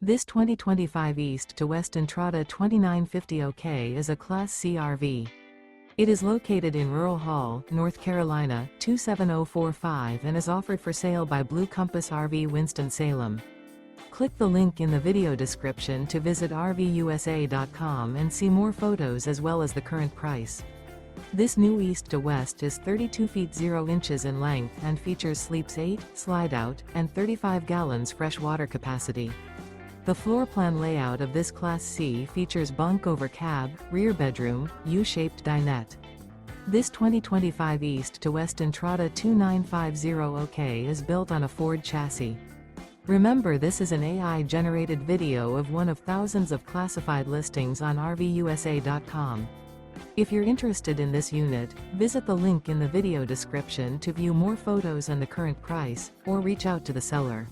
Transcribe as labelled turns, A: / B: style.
A: This 2025 East to West Entrada 2950 OK is a Class C RV. It is located in Rural Hall, North Carolina, 27045 and is offered for sale by Blue Compass RV Winston, Salem. Click the link in the video description to visit RVUSA.com and see more photos as well as the current price. This new East to West is 32 feet 0 inches in length and features sleeps 8, Slideout, and 35 gallons fresh water capacity. The floor plan layout of this Class C features bunk over cab, rear bedroom, U-shaped dinette. This 2025 East to West Entrada 2950 OK is built on a Ford chassis. Remember, this is an AI-generated video of one of thousands of classified listings on RVUSA.com. If you're interested in this unit, visit the link in the video description to view more photos and the current price, or reach out to the seller.